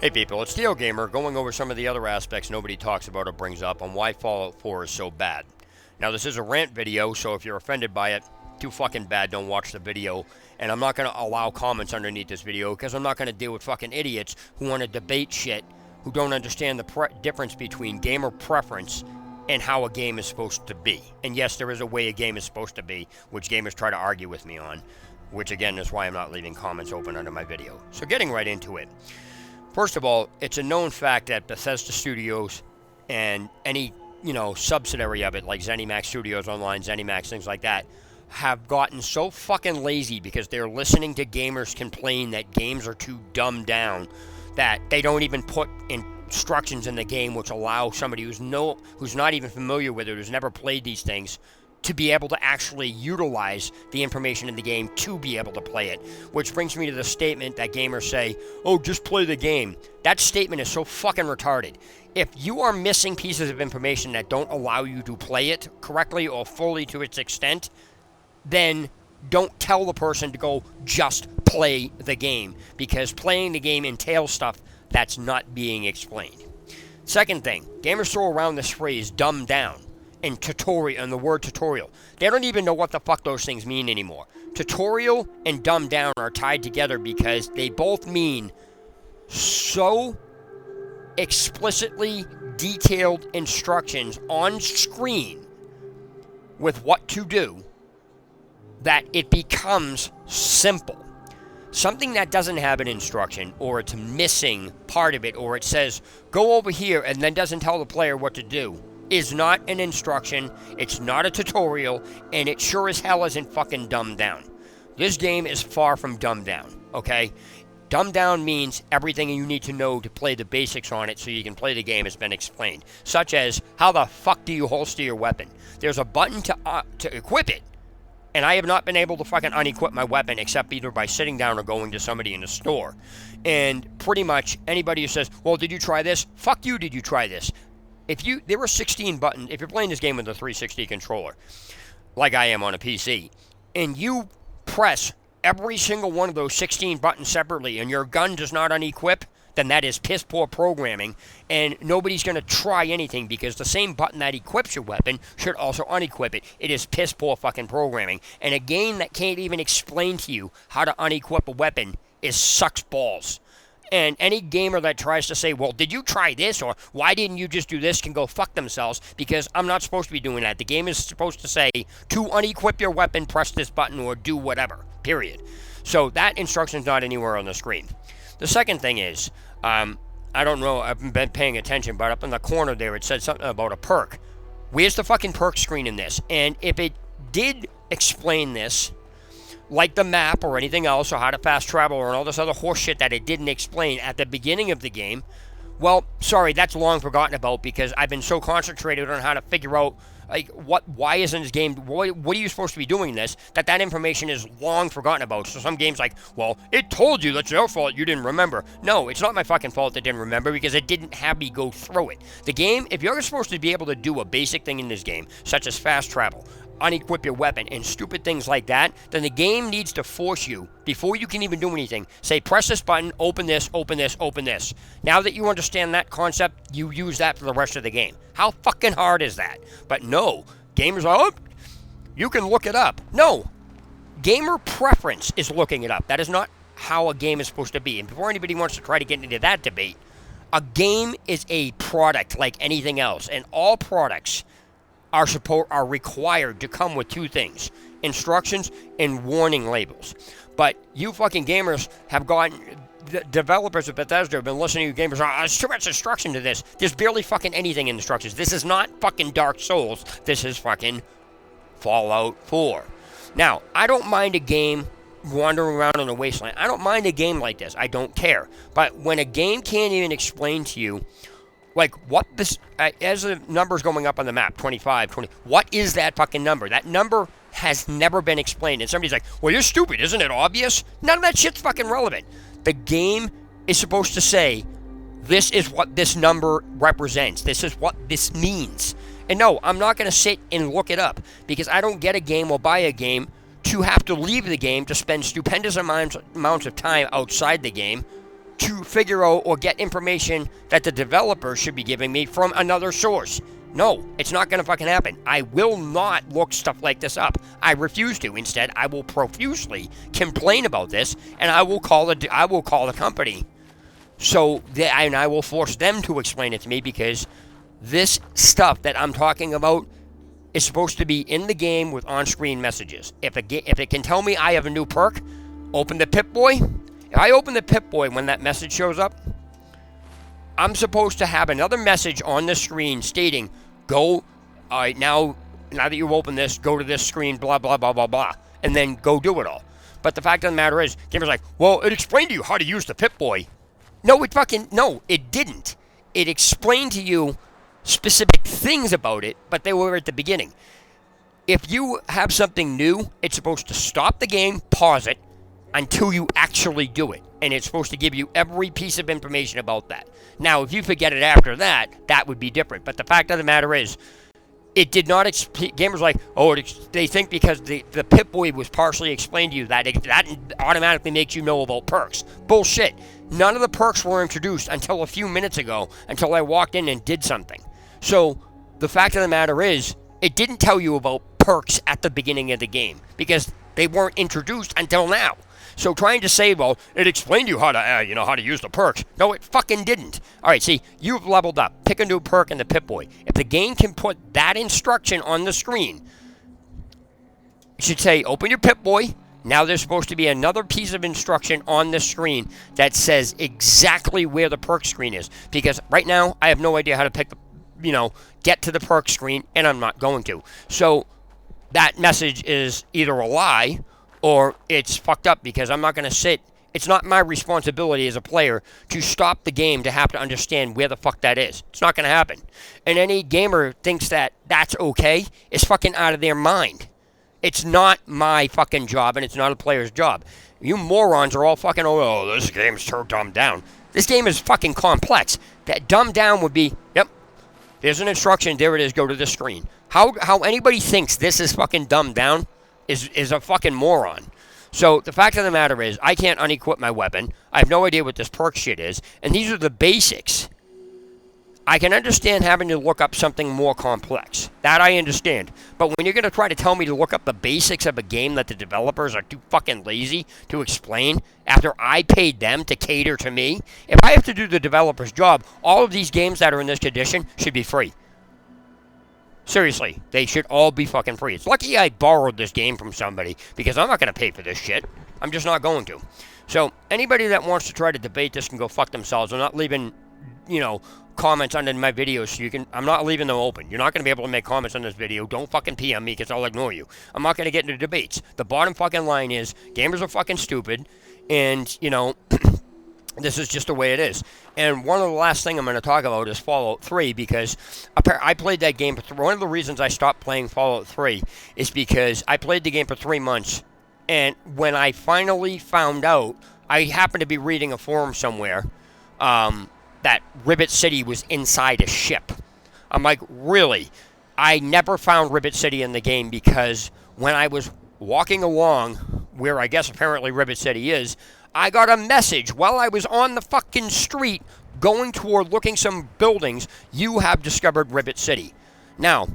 Hey people, it's Theo Gamer going over some of the other aspects nobody talks about or brings up on why Fallout 4 is so bad. Now this is a rant video, so if you're offended by it, too fucking bad, don't watch the video. And I'm not going to allow comments underneath this video because I'm not going to deal with fucking idiots who want to debate shit, who don't understand the difference between gamer preference and how a game is supposed to be. And yes, there is a way a game is supposed to be, which gamers try to argue with me on, which again is why I'm not leaving comments open under my video. So getting right into it. First of all, it's a known fact that Bethesda Studios and any, subsidiary of it, like ZeniMax Studios Online, ZeniMax, things like that, have gotten so fucking lazy because they're listening to gamers complain that games are too dumbed down that they don't even put instructions in the game which allow somebody who's not even familiar with it, who's never played these things, to be able to actually utilize the information in the game to be able to play it. Which brings me to the statement that gamers say, oh, just play the game. That statement is so fucking retarded. If you are missing pieces of information that don't allow you to play it correctly or fully to its extent, then don't tell the person to go just play the game, because playing the game entails stuff that's not being explained. Second thing, gamers throw around this phrase dumb down and tutorial and the word tutorial. They don't even know what the fuck those things mean anymore. Tutorial and dumb down are tied together because they both mean so explicitly detailed instructions on screen with what to do that it becomes simple. Something that doesn't have an instruction, or it's missing part of it, or it says go over here and then doesn't tell the player what to do, is not an instruction, it's not a tutorial, and it sure as hell isn't fucking dumbed down. This game is far from dumbed down, okay? Dumbed down means everything you need to know to play the basics on it so you can play the game has been explained. Such as, how the fuck do you holster your weapon? There's a button to equip it, and I have not been able to fucking unequip my weapon except either by sitting down or going to somebody in the store. And pretty much anybody who says, well, did you try this? Fuck you, did you try this? There were 16 buttons, if you're playing this game with a 360 controller, like I am on a PC, and you press every single one of those 16 buttons separately and your gun does not unequip, then that is piss poor programming, and nobody's going to try anything because the same button that equips your weapon should also unequip it. It is piss poor fucking programming. And a game that can't even explain to you how to unequip a weapon sucks balls. And any gamer that tries to say, well, did you try this, or why didn't you just do this, can go fuck themselves, because I'm not supposed to be doing that. The game is supposed to say, to unequip your weapon, press this button or do whatever, period. So that instruction's not anywhere on the screen. The second thing is, I don't know, I haven't been paying attention, but up in the corner there it said something about a perk. Where's the fucking perk screen in this? And if it did explain this, like the map or anything else, or how to fast travel or all this other horse shit that it didn't explain at the beginning of the game, well, sorry, that's long forgotten about because I've been so concentrated on how to figure out, why isn't this game, what are you supposed to be doing this, that information is long forgotten about. So some games like, well, it told you, that's your fault, you didn't remember. No, it's not my fucking fault that didn't remember because it didn't have me go through it. The game, if you're supposed to be able to do a basic thing in this game, such as fast travel, unequip your weapon, and stupid things like that, then the game needs to force you, before you can even do anything, say, press this button, open this, open this, open this. Now that you understand that concept, you use that for the rest of the game. How fucking hard is that? But no, gamers are, oh, you can look it up. No, gamer preference is looking it up. That is not how a game is supposed to be. And before anybody wants to try to get into that debate, a game is a product like anything else, and all products are required to come with two things: instructions and warning labels. But you fucking gamers have gotten, the developers of Bethesda have been listening to you gamers, there's too much instruction to this. There's barely fucking anything in instructions. This is not fucking Dark Souls. This is fucking Fallout 4. Now, I don't mind a game wandering around on a wasteland. I don't mind a game like this. I don't care. But when a game can't even explain to you, like, what this, as the number's going up on the map, 25, 20, what is that fucking number? That number has never been explained. And somebody's like, well, you're stupid, isn't it obvious? None of that shit's fucking relevant. The game is supposed to say, this is what this number represents. This is what this means. And no, I'm not going to sit and look it up, because I don't get a game or buy a game to have to leave the game to spend stupendous amounts of time outside the game to figure out or get information that the developer should be giving me from another source. No, it's not going to fucking happen. I will not look stuff like this up. I refuse to. Instead, I will profusely complain about this, and I will call the company. And I will force them to explain it to me, because this stuff that I'm talking about is supposed to be in the game with on-screen messages. If it can tell me I have a new perk, open the Pip-Boy. If I open the Pip-Boy when that message shows up, I'm supposed to have another message on the screen stating, all right, now that you've opened this, go to this screen, blah, blah, blah, blah, blah, and then go do it all. But the fact of the matter is, Gamer's like, well, it explained to you how to use the Pip-Boy. No, it didn't. It explained to you specific things about it, but they were at the beginning. If you have something new, it's supposed to stop the game, pause it, until you actually do it. And it's supposed to give you every piece of information about that. Now, if you forget it after that, that would be different. But the fact of the matter is, it did not Gamers like, they think because the Pip-Boy was partially explained to you that automatically makes you know about perks. Bullshit. None of the perks were introduced until a few minutes ago, until I walked in and did something. So, the fact of the matter is, it didn't tell you about perks at the beginning of the game, because they weren't introduced until now. So trying to say, well, it explained to you how to use the perks. No, it fucking didn't. All right, see, you've leveled up. Pick a new perk in the Pip-Boy. If the game can put that instruction on the screen, it should say, open your Pip-Boy. Now there's supposed to be another piece of instruction on the screen that says exactly where the perk screen is. Because right now, I have no idea how to get to the perk screen, and I'm not going to. So that message is either a lie, or it's fucked up, because I'm not going to sit. It's not my responsibility as a player to stop the game to have to understand where the fuck that is. It's not going to happen. And any gamer thinks that that's okay is fucking out of their mind. It's not my fucking job, and it's not a player's job. You morons are all fucking, this game's so dumbed down. This game is fucking complex. That dumbed down would be, yep, there's an instruction, there it is, go to this screen. How anybody thinks this is fucking dumbed down is a fucking moron. So the fact of the matter is, I can't unequip my weapon. I have no idea what this perk shit is, and these are the basics. I can understand having to look up something more complex. That I understand. But when you're going to try to tell me to look up the basics of a game that the developers are too fucking lazy to explain after I paid them to cater to me, if I have to do the developer's job, all of these games that are in this condition should be free. Seriously, they should all be fucking free. It's lucky I borrowed this game from somebody, because I'm not going to pay for this shit. I'm just not going to. So, anybody that wants to try to debate this can go fuck themselves. I'm not leaving, comments under my videos, so I'm not leaving them open. You're not going to be able to make comments on this video. Don't fucking PM me, because I'll ignore you. I'm not going to get into debates. The bottom fucking line is, gamers are fucking stupid, and, this is just the way it is. And one of the last thing I'm going to talk about is Fallout 3, because I played that game. One of the reasons I stopped playing Fallout 3 is because I played the game for 3 months, and when I finally found out, I happened to be reading a forum somewhere that Ribbit City was inside a ship. I'm like, really? I never found Ribbit City in the game, because when I was walking along where I guess apparently Ribbit City is, I got a message while I was on the fucking street going toward looking some buildings. You have discovered Ribbit City. Now,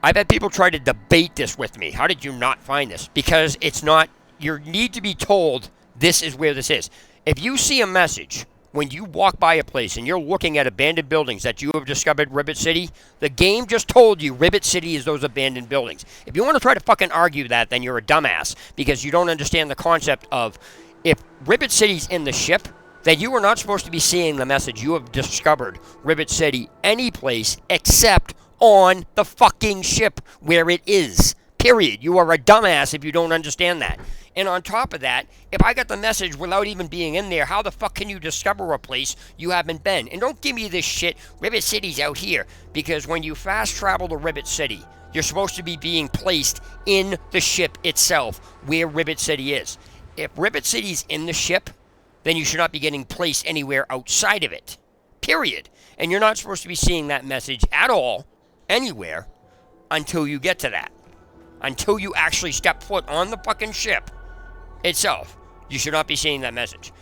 I've had people try to debate this with me. How did you not find this? Because it's not, you need to be told this is where this is. If you see a message when you walk by a place and you're looking at abandoned buildings that you have discovered Ribbit City, the game just told you Ribbit City is those abandoned buildings. If you want to try to fucking argue that, then you're a dumbass, because you don't understand the concept of, if Ribbit City's in the ship, then you are not supposed to be seeing the message you have discovered Ribbit City any place except on the fucking ship where it is. Period. You are a dumbass if you don't understand that. And on top of that, if I got the message without even being in there, how the fuck can you discover a place you haven't been? And don't give me this shit, Ribbit City's out here. Because when you fast travel to Ribbit City, you're supposed to be being placed in the ship itself, where Ribbit City is. If Ribbit City's in the ship, then you should not be getting placed anywhere outside of it. Period. And you're not supposed to be seeing that message at all, anywhere, until you get to that. Until you actually step foot on the fucking ship itself, you should not be seeing that message.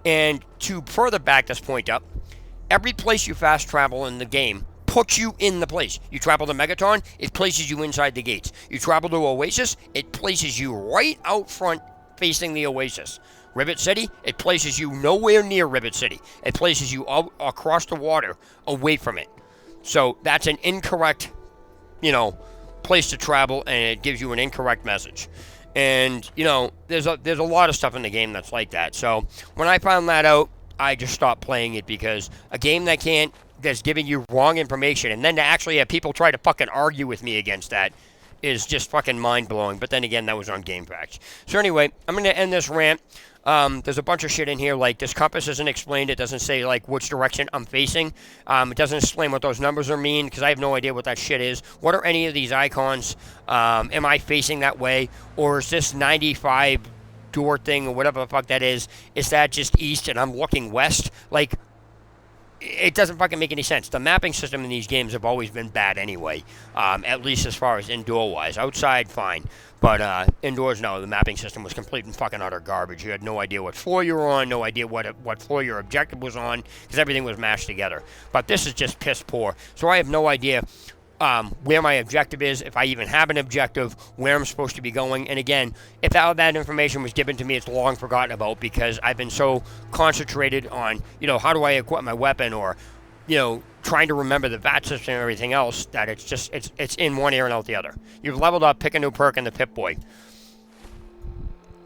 And to further back this point up, every place you fast travel in the game puts you in the place. You travel to Megaton, it places you inside the gates. You travel to Oasis, it places you right out front facing the Oasis. Rivet City, it places you nowhere near Rivet City. It places you out across the water away from it. So that's an incorrect, place to travel, and it gives you an incorrect message. And, there's a lot of stuff in the game that's like that. So when I found that out, I just stopped playing it, because a game that's giving you wrong information, and then to actually have people try to fucking argue with me against that is just fucking mind-blowing. But then again, that was on GameFAQs. So anyway, I'm going to end this rant. There's a bunch of shit in here, like this compass isn't explained. It doesn't say, like, which direction I'm facing. It doesn't explain what those numbers are mean, because I have no idea what that shit is. What are any of these icons? Am I facing that way? Or is this 95 door thing, or whatever the fuck that is that just east and I'm looking west? Like, it doesn't fucking make any sense. The mapping system in these games have always been bad anyway, at least as far as indoor-wise. Outside, fine. But indoors, no. The mapping system was complete and fucking utter garbage. You had no idea what floor you were on, no idea what floor your objective was on, because everything was mashed together. But this is just piss poor. So I have no idea where my objective is, if I even have an objective, where I'm supposed to be going. And again, if all that information was given to me, it's long forgotten about, because I've been so concentrated on, how do I equip my weapon, or, trying to remember the VAT system and everything else, that it's in one ear and out the other. You've leveled up, pick a new perk in the Pip-Boy.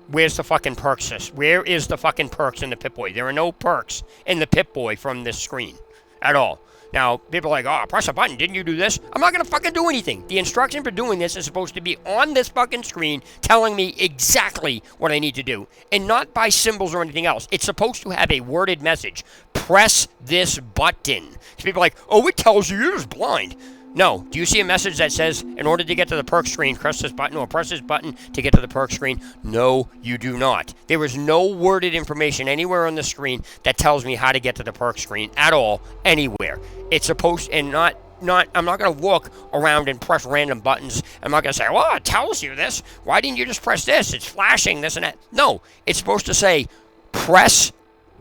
Where's the fucking perk system? Where is the fucking perks in the Pip-Boy? There are no perks in the Pip-Boy from this screen at all. Now, people are like, oh, press a button, didn't you do this? I'm not going to fucking do anything. The instruction for doing this is supposed to be on this fucking screen telling me exactly what I need to do, and not by symbols or anything else. It's supposed to have a worded message. Press this button. Because people are like, oh, it tells you you're just blind. No. Do you see a message that says, in order to get to the perk screen, press this button, or press this button to get to the perk screen? No, you do not. There is no worded information anywhere on the screen that tells me how to get to the perk screen at all, anywhere. It's supposed, and I'm not going to look around and press random buttons. I'm not going to say, well, it tells you this. Why didn't you just press this? It's flashing this and that. No, it's supposed to say, press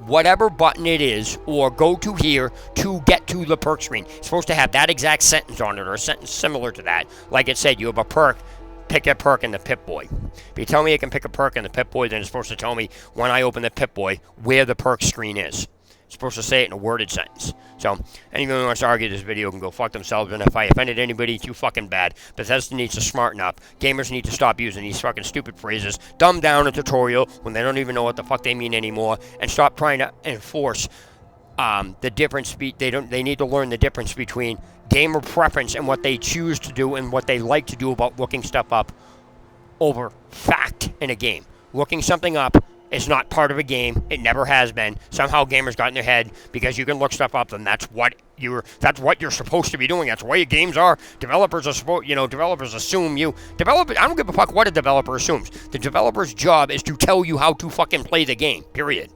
whatever button it is, or go to here to get to the perk screen. It's supposed to have that exact sentence on it, or a sentence similar to that. Like it said, you have a perk, pick a perk in the Pip-Boy. If you tell me I can pick a perk in the Pip-Boy, then it's supposed to tell me, when I open the Pip-Boy, where the perk screen is. It's supposed to say it in a worded sentence. So, anyone who wants to argue this video can go fuck themselves, and if I offended anybody, it's too fucking bad. Bethesda needs to smarten up. Gamers need to stop using these fucking stupid phrases, dumb down a tutorial when they don't even know what the fuck they mean anymore, and stop trying to enforce the difference. They need to learn the difference between gamer preference and what they choose to do and what they like to do about looking stuff up over fact in a game. Looking something up is not part of a game. It never has been. Somehow gamers got in their head because you can look stuff up, and that's what you're supposed to be doing. That's the way games are. Developers are developers assume you develop. I don't give a fuck what a developer assumes. The developer's job is to tell you how to fucking play the game. Period.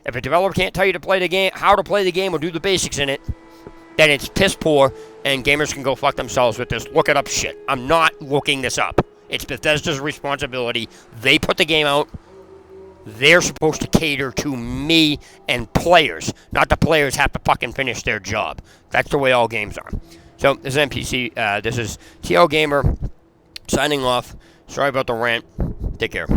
If a developer can't tell you to play the game, how to play the game, or do the basics in it, then it's piss poor, and gamers can go fuck themselves with this look it up shit. I'm not looking this up. It's Bethesda's responsibility. They put the game out. They're supposed to cater to me and players, not the players have to fucking finish their job. That's the way all games are. So, this is NPC. This is TL Gamer signing off. Sorry about the rant. Take care.